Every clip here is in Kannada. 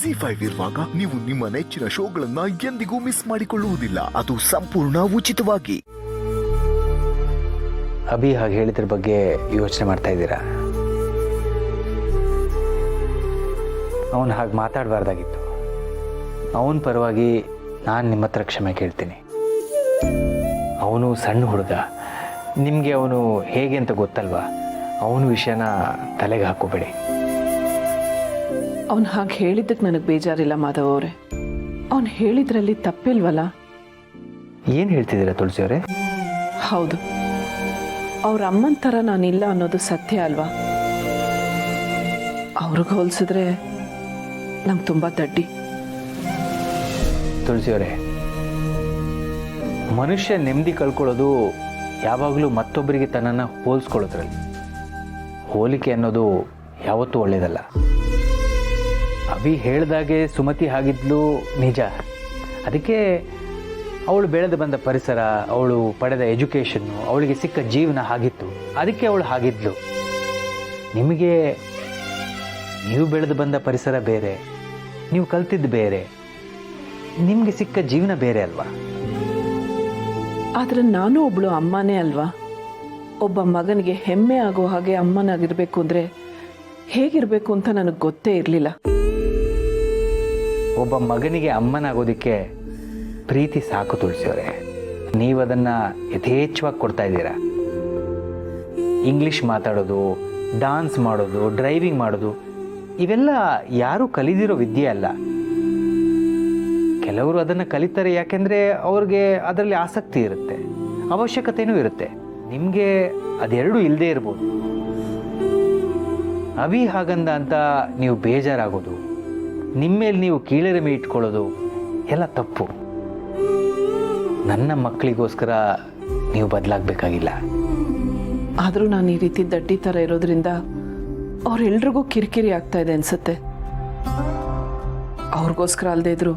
ZEE5 ಇರುವಾಗ ನೀವು ನಿಮ್ಮ ನೆಚ್ಚಿನ ಶೋಗಳನ್ನ ಎಂದಿಗೂ ಮಿಸ್ ಮಾಡಿಕೊಳ್ಳುವುದಿಲ್ಲ. ಅದು ಸಂಪೂರ್ಣ ಉಚಿತವಾಗಿ. ಅಭಿ ಹಾಗೆ ಹೇಳಿದ್ರ ಬಗ್ಗೆ ಯೋಚನೆ ಮಾಡ್ತಾ ಇದ್ದೀರಾ? ಅವನು ಹಾಗೆ ಮಾತಾಡಬಾರ್ದಾಗಿತ್ತು. ಅವನ ಪರವಾಗಿ ನಾನು ನಿಮ್ಮ ಹತ್ರ ಕ್ಷಮೆ ಕೇಳ್ತೀನಿ. ಅವನು ಸಣ್ಣ ಹುಡುಗ, ನಿಮಗೆ ಅವನು ಹೇಗೆ ಅಂತ ಗೊತ್ತಲ್ವಾ? ಅವನ ವಿಷಯನ ತಲೆಗೆ ಹಾಕೋಬೇಡಿ. ಅವನು ಹಾಗೆ ಹೇಳಿದ್ದಕ್ಕೆ ನನಗೆ ಬೇಜಾರಿಲ್ಲ ಮಾಧವ್ ಅವರೇ. ಅವನು ಹೇಳಿದ್ರಲ್ಲಿ ತಪ್ಪಿಲ್ವಲ್ಲ? ಏನು ಹೇಳ್ತಿದ್ದೀರಾ ತುಳಸಿ ಅವರೇ? ಹೌದು, ಅವ್ರ ಅಮ್ಮನ ಥರ ನಾನಿಲ್ಲ ಅನ್ನೋದು ಸತ್ಯ ಅಲ್ವಾ? ಅವ್ರಿಗೆ ಹೋಲಿಸಿದ್ರೆ ನಂಗೆ ತುಂಬ ದಡ್ಡಿ. ತುಳಸಿ ಅವರೇ, ಮನುಷ್ಯ ನೆಮ್ಮದಿ ಕಳ್ಕೊಳ್ಳೋದು ಯಾವಾಗಲೂ ಮತ್ತೊಬ್ಬರಿಗೆ ತನ್ನನ್ನು ಹೋಲಿಸ್ಕೊಳ್ಳೋದ್ರಲ್ಲಿ. ಹೋಲಿಕೆ ಅನ್ನೋದು ಯಾವತ್ತೂ ಒಳ್ಳೆಯದಲ್ಲ. ಅಭಿ ಹೇಳ್ದಾಗೆ ಸುಮತಿ ಆಗಿದ್ಲು ನಿಜ. ಅದಕ್ಕೆ ಅವಳು ಬೆಳೆದು ಬಂದ ಪರಿಸರ, ಅವಳು ಪಡೆದ ಎಜುಕೇಷನ್ನು, ಅವಳಿಗೆ ಸಿಕ್ಕ ಜೀವನ ಆಗಿತ್ತು. ಅದಕ್ಕೆ ಅವಳು ಆಗಿದ್ಲು. ನಿಮಗೆ ನೀವು ಬೆಳೆದು ಬಂದ ಪರಿಸರ ಬೇರೆ, ನೀವು ಕಲ್ತಿದ್ದು ಬೇರೆ, ನಿಮಗೆ ಸಿಕ್ಕ ಜೀವನ ಬೇರೆ ಅಲ್ವಾ? ಆದರೆ ನಾನು ಒಬ್ಳು ಅಮ್ಮನೇ ಅಲ್ವಾ? ಒಬ್ಬ ಮಗನಿಗೆ ಹೆಮ್ಮೆ ಆಗೋ ಹಾಗೆ ಅಮ್ಮನಾಗಿರ್ಬೇಕು ಅಂದರೆ ಹೇಗಿರಬೇಕು ಅಂತ ನನಗೆ ಗೊತ್ತೇ ಇರಲಿಲ್ಲ. ಒಬ್ಬ ಮಗನಿಗೆ ಅಮ್ಮನಾಗೋದಕ್ಕೆ ಪ್ರೀತಿ ಸಾಕು ತುಳಸಿಯವರೇ. ನೀವು ಅದನ್ನು ಯಥೇಚ್ಛವಾಗಿ ಕೊಡ್ತಾ ಇದ್ದೀರಾ. ಇಂಗ್ಲೀಷ್ ಮಾತಾಡೋದು, ಡಾನ್ಸ್ ಮಾಡೋದು, ಡ್ರೈವಿಂಗ್ ಮಾಡೋದು ಇವೆಲ್ಲ ಯಾರೂ ಕಲಿದಿರೋ ವಿದ್ಯೆ ಅಲ್ಲ. ಕೆಲವರು ಅದನ್ನು ಕಲಿತಾರೆ ಯಾಕೆಂದರೆ ಅವ್ರಿಗೆ ಅದರಲ್ಲಿ ಆಸಕ್ತಿ ಇರುತ್ತೆ, ಅವಶ್ಯಕತೆಯೂ ಇರುತ್ತೆ. ನಿಮಗೆ ಅದೆರಡೂ ಇಲ್ಲದೆ ಇರ್ಬೋದು. ಅಭಿ ಹಾಗಂದ ಅಂತ ನೀವು ಬೇಜಾರಾಗೋದು, ನಿಮ್ಮ ಮೇಲೆ ನೀವು ಕೀಳರಿಮೆ ಇಟ್ಕೊಳ್ಳೋದು ಎಲ್ಲ ತಪ್ಪು. ನನ್ನ ಮಕ್ಕಳಿಗೋಸ್ಕರ ನೀವು ಬದಲಾಗಬೇಕಾಗಿಲ್ಲ. ಆದರೂ ನಾನು ಈ ರೀತಿ ದಡ್ಡಿ ಥರ ಇರೋದ್ರಿಂದ ಅವ್ರೆಲ್ರಿಗೂ ಕಿರಿಕಿರಿ ಆಗ್ತಾ ಇದೆ ಅನ್ಸುತ್ತೆ. ಅವ್ರಿಗೋಸ್ಕರ ಅಲ್ಲದೆ ಇದ್ರು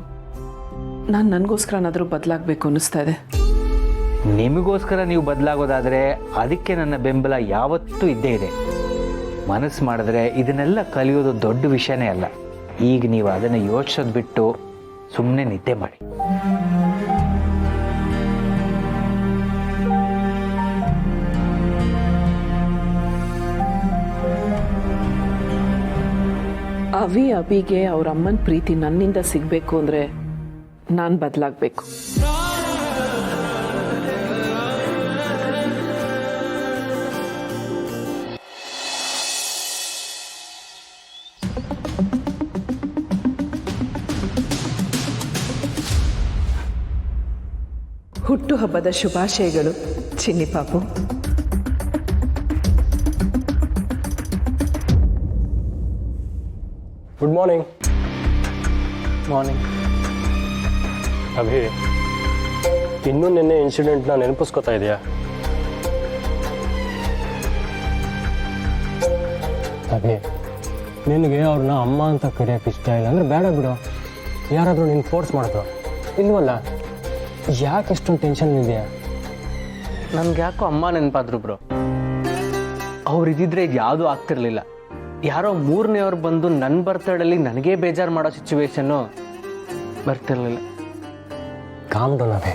ನಾನು ನನಗೋಸ್ಕರನಾದರೂ ಬದಲಾಗಬೇಕು ಅನ್ನಿಸ್ತಾ ಇದೆ. ನಿಮಗೋಸ್ಕರ ನೀವು ಬದಲಾಗೋದಾದರೆ ಅದಕ್ಕೆ ನನ್ನ ಬೆಂಬಲ ಯಾವತ್ತೂ ಇದ್ದೇ ಇದೆ. ಮನಸ್ಸು ಮಾಡಿದ್ರೆ ಇದನ್ನೆಲ್ಲ ಕಲಿಯೋದು ದೊಡ್ಡ ವಿಷಯನೇ ಅಲ್ಲ. ಈಗ ನೀವು ಅದನ್ನು ಯೋಚಿಸೋದು ಬಿಟ್ಟು ಸುಮ್ಮನೆ ನಿದ್ದೆ ಮಾಡಿ. ಅಭಿಗೆ ಅವ್ರ ಅಮ್ಮನ ಪ್ರೀತಿ ನನ್ನಿಂದ ಸಿಗಬೇಕು ಅಂದರೆ ನಾನು ಬದಲಾಗಬೇಕು. ಹುಟ್ಟುಹಬ್ಬದ ಶುಭಾಶಯಗಳು ಚಿನ್ನಿ ಪಾಪು. Good morning. ಮಾರ್ನಿಂಗ್. ಅಭಿ, ಇನ್ನೂ ನಿನ್ನೆ ಇನ್ಸಿಡೆಂಟ್ನ ನೆನಪಿಸ್ಕೊತಾ ಇದೆಯಾ? ಅಭಿ, ನಿನಗೆ ಅವ್ರನ್ನ ಅಮ್ಮ ಅಂತ ಕರೆಯೋಕೆ ಇಷ್ಟ ಇಲ್ಲ ಅಂದರೆ ಬೇಡ ಬಿಡು. ಯಾರಾದರೂ ನಿನ್ನ ಫೋರ್ಸ್ ಮಾಡಿದ್ರು ಇಲ್ವಲ್ಲ? ಯಾಕೆ ಎಷ್ಟೊಂದು ಟೆನ್ಷನ್ ಇದೆಯಾ? ನನ್ಗೆ ಯಾಕೋ ಅಮ್ಮ ನೆನಪಾದ್ರು ಬ್ರೋ. ಅವ್ರು ಇದ್ದಿದ್ರೆ ಇದು ಯಾವುದೂ ಆಗ್ತಿರ್ಲಿಲ್ಲ. ಯಾರೋ ಮೂರನೇವ್ರು ಬಂದು ನನ್ನ ಬರ್ತಡೇಲಿ ನನಗೇ ಬೇಜಾರು ಮಾಡೋ ಸಿಚುವೇಶನ್ನು ಬರ್ತಿರ್ಲಿಲ್ಲ. Calm down Abhi.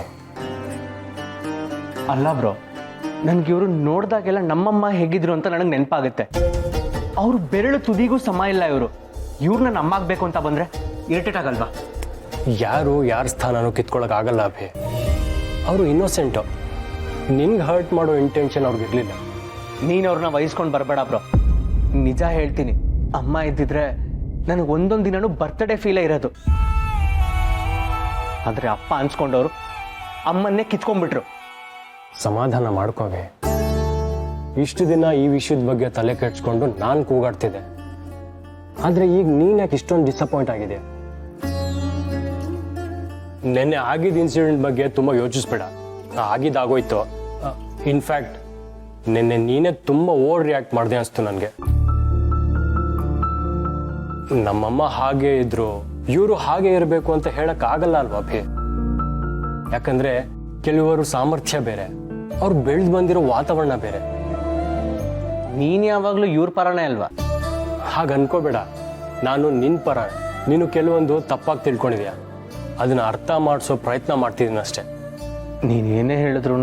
ಅಲ್ಲ ಬ್ರೋ, ನನಗೆ ಇವರು ನೋಡಿದಾಗೆಲ್ಲ ನಮ್ಮಮ್ಮ ಹೇಗಿದ್ರು ಅಂತ ನನಗೆ ನೆನಪಾಗುತ್ತೆ. ಅವರು ಬೆರಳು ತುದಿಗೂ ಸಮ ಇಲ್ಲ. ಇವ್ರನ್ನ ನಮ್ಮ ಆಗಬೇಕು ಅಂತ ಬಂದರೆ ಇರಿಟೇಟ್ ಆಗಲ್ವಾ? ಯಾರು ಯಾರ ಸ್ಥಾನನೂ ಕಿತ್ಕೊಳ್ಳೋಕ್ಕಾಗಲ್ಲ ಅಭಿ. ಅವರು ಇನ್ನೋಸೆಂಟು. ನಿನ್ಗೆ ಹರ್ಟ್ ಮಾಡೋ ಇಂಟೆನ್ಷನ್ ಅವ್ರಿಗಿರಲಿಲ್ಲ. ನೀನು ಅವ್ರನ್ನ ವಹಿಸ್ಕೊಂಡು ಬರಬೇಡ ಬ್ರೋ. ನಿಜ ಹೇಳ್ತೀನಿ, ಅಮ್ಮ ಇದ್ದಿದ್ರೆ ನನಗೆ ಒಂದೊಂದು ದಿನನೂ ಬರ್ತ್ಡೇ ಫೀಲೇ ಇರೋದು. ಆದರೆ ಅಪ್ಪ ಅನ್ಸ್ಕೊಂಡವರು ಅಮ್ಮನ್ನೇ ಕಿತ್ಕೊಂಡ್ಬಿಟ್ರು. ಸಮಾಧಾನ ಮಾಡ್ಕೋವೆ. ಇಷ್ಟು ದಿನ ಈ ವಿಷಯದ ಬಗ್ಗೆ ತಲೆ ಕೆಡ್ಸ್ಕೊಂಡು ನಾನು ಕೂಗಾಡ್ತಿದ್ದೆ. ಆದರೆ ಈಗ ನೀನು ಯಾಕೆ ಇಷ್ಟೊಂದು ಡಿಸಪಾಯಿಂಟ್ ಆಗಿದೆ? ನೆನ್ನೆ ಆಗಿದ್ದ ಇನ್ಸಿಡೆಂಟ್ ಬಗ್ಗೆ ತುಂಬ ಯೋಚಿಸ್ಬೇಡ. ಆಗಿದ್ದಾಗೋಯ್ತು. ಇನ್ಫ್ಯಾಕ್ಟ್ ನಿನ್ನೆ ನೀನೇ ತುಂಬ ಓವರ್ ರಿಯಾಕ್ಟ್ ಮಾಡಿದೆ ಅನಿಸ್ತು ನನಗೆ. ನಮ್ಮಮ್ಮ ಹಾಗೆ ಇದ್ರು, ಇವರು ಹಾಗೆ ಇರಬೇಕು ಅಂತ ಹೇಳೋಕ್ಕಾಗಲ್ಲ ಅಲ್ವಾ ಅಭಿ? ಯಾಕಂದರೆ ಕೆಲವರು ಸಾಮರ್ಥ್ಯ ಬೇರೆ, ಅವ್ರು ಬೆಳೆದು ಬಂದಿರೋ ವಾತಾವರಣ ಬೇರೆ. ನೀನು ಯಾವಾಗಲೂ ಇವ್ರ ಪರನೇ ಅಲ್ವಾ? ಹಾಗೆ ಅನ್ಕೋಬೇಡ. ನಾನು ನಿನ್ನ ಪರ. ನೀನು ಕೆಲವೊಂದು ತಪ್ಪಾಗಿ ತಿಳ್ಕೊಂಡಿದ್ಯಾ, ಅದನ್ನ ಅರ್ಥ ಮಾಡಿಸೋ ಪ್ರಯತ್ನ ಮಾಡ್ತಿದ್ದೀನಿ ಅಷ್ಟೇ. ನೀನೇನೇ ಹೇಳಿದ್ರು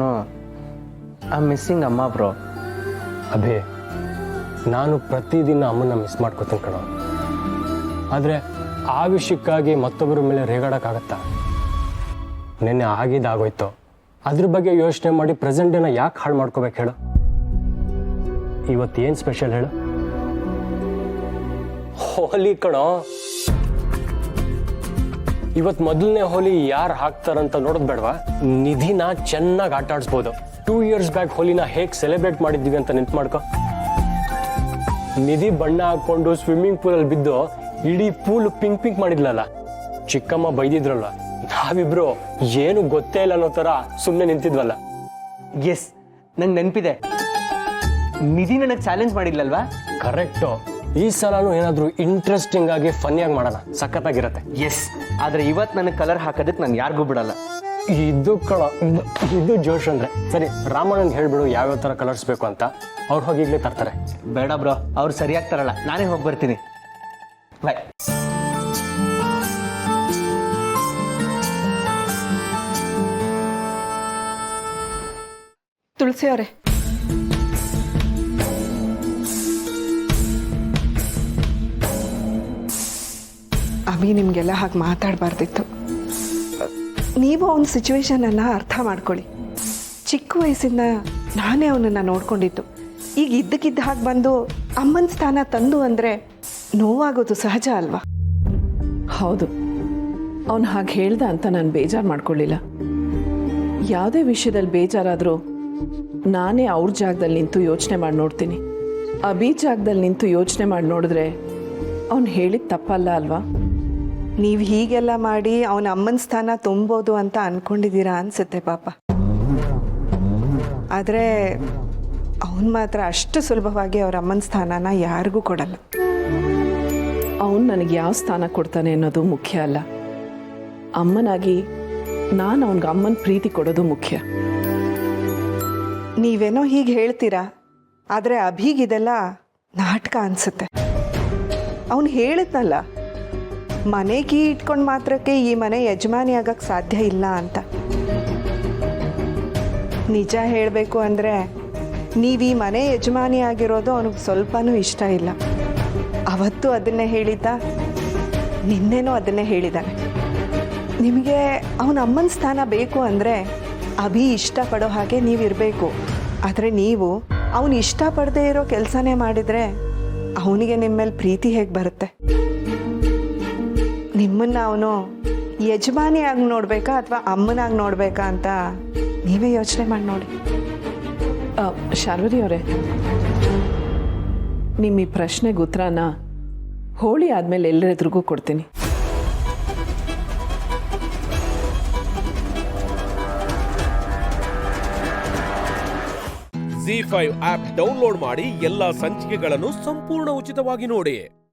ಐ ಮಿಸ್ಸಿಂಗ್ ಅಮ್ಮ ಬ್ರೋ. ಅಭಿ, ನಾನು ಪ್ರತಿದಿನ ಅಮ್ಮನ ಮಿಸ್ ಮಾಡ್ಕೊತೀನಿ ಕಣೋ. ಆದರೆ ಆ ವಿಷಯಕ್ಕಾಗಿ ಮತ್ತೊಬ್ಬರ ಮೇಲೆ ರೇಗಾಡೋಕ್ಕಾಗತ್ತಾ? ನಿನ್ನೆ ಆಗಿದ್ದಾಗೋಯ್ತು, ಅದ್ರ ಬಗ್ಗೆ ಯೋಚನೆ ಮಾಡಿ ಪ್ರೆಸೆಂಟ್ ಡೇನ ಯಾಕೆ ಹಾಳು ಮಾಡ್ಕೋಬೇಕು ಹೇಳು? ಇವತ್ತೇನು ಸ್ಪೆಷಲ್ ಹೇಳು? ಹೋಲಿ ಕಣೋ. ಇವತ್ತು ಮೊದಲನೇ ಹೋಲಿ ಯಾರು ಹಾಕ್ತಾರಂತ ನೋಡೋದು ಬೇಡವಾ? ನಿಧಿನ ಚೆನ್ನಾಗಿ ಆಟ ಆಡಿಸ್ಬೋದು. 2 years ಬ್ಯಾಕ್ ಹೋಲಿನ ಹೇಗೆ ಸೆಲೆಬ್ರೇಟ್ ಮಾಡಿದ್ವಿ ಅಂತ ನೆನ್ಪು ಮಾಡ್ಕೊ. ನಿಧಿ ಬಣ್ಣ ಹಾಕೊಂಡು ಸ್ವಿಮ್ಮಿಂಗ್ ಪೂಲಲ್ಲಿ ಬಿದ್ದು ಇಡೀ ಪೂಲ್ ಪಿಂಕ್ ಪಿಂಕ್ ಮಾಡಿದ್ಲಲ್ಲ, ಚಿಕ್ಕಮ್ಮ ಬೈದಿದ್ರಲ್ಲ, ನಾವಿಬ್ರು ಏನು ಗೊತ್ತೇ ಇಲ್ಲ ಅನ್ನೋ ಥರ ಸುಮ್ಮನೆ ನಿಂತಿದ್ವಲ್ಲ. ಎಸ್, ನಂಗೆ ನೆನಪಿದೆ. ನಿಧಿ ನನಗೆ ಚಾಲೆಂಜ್ ಮಾಡಿದ್ಲಲ್ವಾ? ಕರೆಕ್ಟು. ಈ ಸಲನೂ ಏನಾದರೂ ಇಂಟ್ರೆಸ್ಟಿಂಗ್ ಆಗಿ ಫನ್ನಿಯಾಗಿ ಮಾಡೋಣ, ಸಖತ್ತಾಗಿರತ್ತೆ. ಎಸ್, ಆದರೆ ಇವತ್ತು ನನಗೆ ಕಲರ್ ಹಾಕೋದಕ್ಕೆ ನಾನು ಯಾರಿಗೂ ಬಿಡಲ್ಲ. ಇದು ಕಳ ಇದು ಜೋಶ್ ಅಂದ್ರೆ. ಸರಿ, ರಾಮಣ್ಣಂಗೆ ಹೇಳ್ಬಿಡು ಯಾವ್ಯಾವ ಥರ ಕಲರ್ಸ್ ಬೇಕು ಅಂತ, ಅವ್ರು ಹೋಗಿ ಈಗಲೇ ತರ್ತಾರೆ. ಬೇಡ ಬ್ರೋ, ಅವ್ರು ಸರಿಯಾಗ್ತಾರಲ್ಲ, ನಾನೇ ಹೋಗಿ ಬರ್ತೀನಿ. ಬಾಯ್. ತುಳಸಿ ಅವರೇ, ಅಭಿ ನಿಮಗೆಲ್ಲ ಹಾಗೆ ಮಾತಾಡಬಾರ್ದಿತ್ತು. ನೀವು ಅವನ ಸಿಚುವೇಶನನ್ನು ಅರ್ಥ ಮಾಡ್ಕೊಳ್ಳಿ. ಚಿಕ್ಕ ವಯಸ್ಸಿಂದ ನಾನೇ ಅವನನ್ನು ನೋಡ್ಕೊಂಡಿದ್ದು. ಈಗ ಇದ್ದಕ್ಕಿದ್ದ ಹಾಗೆ ಬಂದು ಅಮ್ಮನ ಸ್ಥಾನ ತಂದು ಅಂದರೆ ನೋವಾಗೋದು ಸಹಜ ಅಲ್ವಾ? ಹೌದು, ಅವನು ಹಾಗೆ ಹೇಳ್ದ ಅಂತ ನಾನು ಬೇಜಾರು ಮಾಡ್ಕೊಳ್ಳಿಲ್ಲ. ಯಾವುದೇ ವಿಷಯದಲ್ಲಿ ಬೇಜಾರಾದರೂ ನಾನೇ ಅವ್ರ ಜಾಗದಲ್ಲಿ ನಿಂತು ಯೋಚನೆ ಮಾಡಿ ನೋಡ್ತೀನಿ. ಅಭಿ ಜಾಗದಲ್ಲಿ ನಿಂತು ಯೋಚನೆ ಮಾಡಿ ನೋಡಿದ್ರೆ ಅವನು ಹೇಳಿದ ತಪ್ಪಲ್ಲ ಅಲ್ವಾ? ನೀವು ಹೀಗೆಲ್ಲ ಮಾಡಿ ಅವನ ಅಮ್ಮನ ಸ್ಥಾನ ತುಂಬೋದು ಅಂತ ಅಂದ್ಕೊಂಡಿದ್ದೀರಾ ಅನಿಸುತ್ತೆ ಪಾಪ. ಆದರೆ ಅವನು ಮಾತ್ರ ಅಷ್ಟು ಸುಲಭವಾಗಿ ಅವ್ರ ಅಮ್ಮನ ಸ್ಥಾನನ ಯಾರಿಗೂ ಕೊಡಲ್ಲ. ಅವನು ನನಗೆ ಯಾವ ಸ್ಥಾನ ಕೊಡ್ತಾನೆ ಅನ್ನೋದು ಮುಖ್ಯ ಅಲ್ಲ. ಅಮ್ಮನಾಗಿ ನಾನು ಅವನಿಗೆ ಅಮ್ಮನ ಪ್ರೀತಿ ಕೊಡೋದು ಮುಖ್ಯ. ನೀವೇನೋ ಹೀಗೆ ಹೇಳ್ತೀರಾ, ಆದರೆ ಅಭಿಗಿದೆಲ್ಲ ನಾಟಕ ಅನಿಸುತ್ತೆ. ಅವನು ಹೇಳಿದ್ನಲ್ಲ, ಮನೆ ಕೀ ಇಟ್ಕೊಂಡು ಮಾತ್ರಕ್ಕೆ ಈ ಮನೆ ಯಜಮಾನಿ ಆಗಕ್ಕೆ ಸಾಧ್ಯ ಇಲ್ಲ ಅಂತ. ನಿಜ ಹೇಳಬೇಕು ಅಂದರೆ ನೀವು ಈ ಮನೆ ಯಜಮಾನಿ ಆಗಿರೋದು ಅವನಿಗೆ ಸ್ವಲ್ಪನೂ ಇಷ್ಟ ಇಲ್ಲ. ಅವತ್ತು ಅದನ್ನೇ ಹೇಳಿದ್ದ, ನಿನ್ನೆನೂ ಅದನ್ನೇ ಹೇಳಿದ್ದಾನೆ. ನಿಮಗೆ ಅವನ ಅಮ್ಮನ ಸ್ಥಾನ ಬೇಕು ಅಂದರೆ ಅಭಿ ಇಷ್ಟಪಡೋ ಹಾಗೆ ನೀವಿರಬೇಕು. ಆದರೆ ನೀವು ಅವನು ಇಷ್ಟಪಡದೇ ಇರೋ ಕೆಲಸನೇ ಮಾಡಿದರೆ ಅವನಿಗೆ ನಿಮ್ಮ ಮೇಲೆ ಪ್ರೀತಿ ಹೇಗೆ ಬರುತ್ತೆ? ನಿಮ್ಮನ್ನು ಅವನು ಯಜಮಾನಿಯಾಗಿ ನೋಡಬೇಕಾ ಅಥವಾ ಅಮ್ಮನಾಗಿ ನೋಡಬೇಕಾ ಅಂತ ನೀವೇ ಯೋಚನೆ ಮಾಡಿ ನೋಡಿ. ಶಾರ್ವರಿ ಅವರೇ, ನಿಮ್ಮ ಈ ಪ್ರಶ್ನೆಗೆ ಉತ್ತರನ ಹೋಳಿ ಆದಮೇಲೆ ಎಲ್ಲರೆದುರಿಗೂ ಕೊಡ್ತೀನಿ. ZEE5 ಆಪ್ ಡೌನ್ಲೋಡ್ ಮಾಡಿ ಎಲ್ಲಾ ಸಂಚಿಕೆಗಳನ್ನು ಸಂಪೂರ್ಣ ಉಚಿತವಾಗಿ ನೋಡಿ.